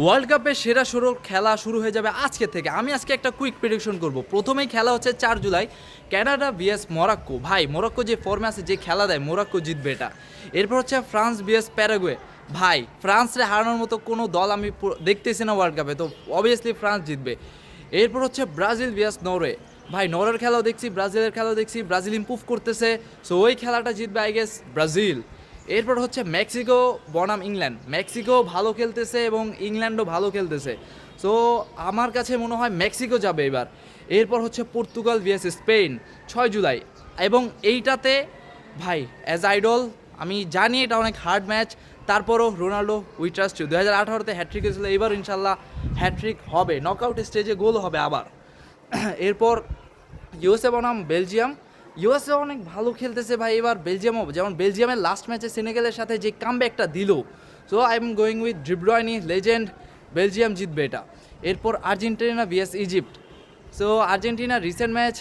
World কাপের সেরা খেলা শুরু হয়ে যাবে আজকে থেকে। আমি আজকে একটা কুইক প্রেডিকশন করব। প্রথমেই খেলা হচ্ছে 4 জুলাই, কানাডা ভিএস মরক্কো। ভাই মরক্কো যে ফর্মে আছে, যে খেলা দেয়, মরক্কো জিতবে এটা। এরপর হচ্ছে ফ্রান্স ভিএস প্যারাগুয়ে। ভাই ফ্রান্সরে হারানোর মতো কোনো দল আমি দেখতেছি না ওয়ার্ল্ড কাপে, তো অবভিয়াসলি ফ্রান্স জিতবে। এরপর হচ্ছে ব্রাজিল ভিএস নরওয়ে। ভাই নরওয়ের খেলাও দেখছি, ব্রাজিলের খেলাও দেখছি, ব্রাজিল ইম্প্রুভ করতেছে, সো ওই খেলাটা জিতবে আই গেস ব্রাজিল। এরপর হচ্ছে মেক্সিকো বনাম ইংল্যান্ড। মেক্সিকো ভালো খেলতেছে এবং ইংল্যান্ডও ভালো খেলতেছে, সো আমার কাছে মনে হয় মেক্সিকো যাবে এবার। এরপর হচ্ছে পর্তুগাল ভিএস স্পেন, 6 জুলাই। এবং এইটাতে ভাই অ্যাজ আইডল, আমি জানি এটা অনেক হার্ড ম্যাচ, তারপরও রোনাল্ডো উই ট্রাস্ট ইউ। 2018-তে হ্যাট্রিক হয়েছিল, এবার ইনশাল্লাহ হ্যাট্রিক হবে, নকআউট স্টেজে গোল হবে আবার। এরপর ইউএসএ বনাম বেলজিয়াম। ইউএসএ অনেক ভালো খেলতেছে ভাই এবার, বেলজিয়ামও, যেমন বেলজিয়ামের লাস্ট ম্যাচে সেনেগালের সাথে যে কামব্যাকটা দিল, so I am going with De Bruyne, legend. Belgium জিতবে এটা। এরপর Argentina VS Egypt. So Argentina recent match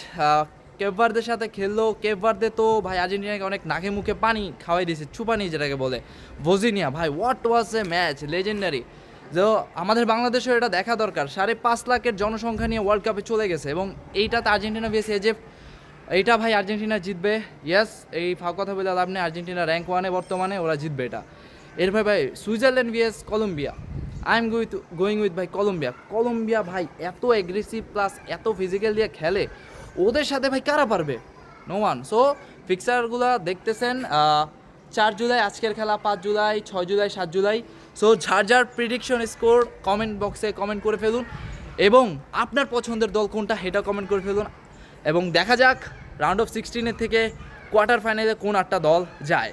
Cape ভার্দের সাথে খেললো। কেপ ভার্দে তো ভাই আর্জেন্টিনাকে অনেক নাকে মুখে পানি খাওয়াই দিয়েছে, চুপানি যেটাকে বলে, ভজিনিয়া। ভাই what was A match, legendary. তো আমাদের বাংলাদেশেও এটা দেখা দরকার। 5.5 লাখের জনসংখ্যা নিয়ে ওয়ার্ল্ড কাপে চলে গেছে, এবং এইটাতে আর্জেন্টিনা ভিএস ইজিপ্ট, এইটা ভাই আর্জেন্টিনা জিতবে। ইয়েস, এই ফাও কথা বলে লাভ নেই, আর্জেন্টিনা র্যাঙ্ক 1-এ বর্তমানে, ওরা জিতবে এটা। এরপর ভাই Switzerland VS Colombia. I am going with ভাই কলম্বিয়া। কলম্বিয়া ভাই এত অ্যাগ্রেসিভ প্লাস এত ফিজিক্যাল দিয়ে খেলে, ওদের সাথে ভাই কারা পারবে? No one. সো ফিক্সারগুলো দেখতেছেন, 4 জুলাই আজকের খেলা, 5 জুলাই, 6 জুলাই, 7 জুলাই। সো যার যার প্রিডিকশন স্কোর কমেন্ট বক্সে কমেন্ট করে ফেলুন, এবং আপনার পছন্দের দল কোনটা সেটা কমেন্ট করে ফেলুন, এবং দেখা যাক রাউন্ড অফ 16-এর থেকে কোয়ার্টার ফাইনালে কোন 8টা দল যায়।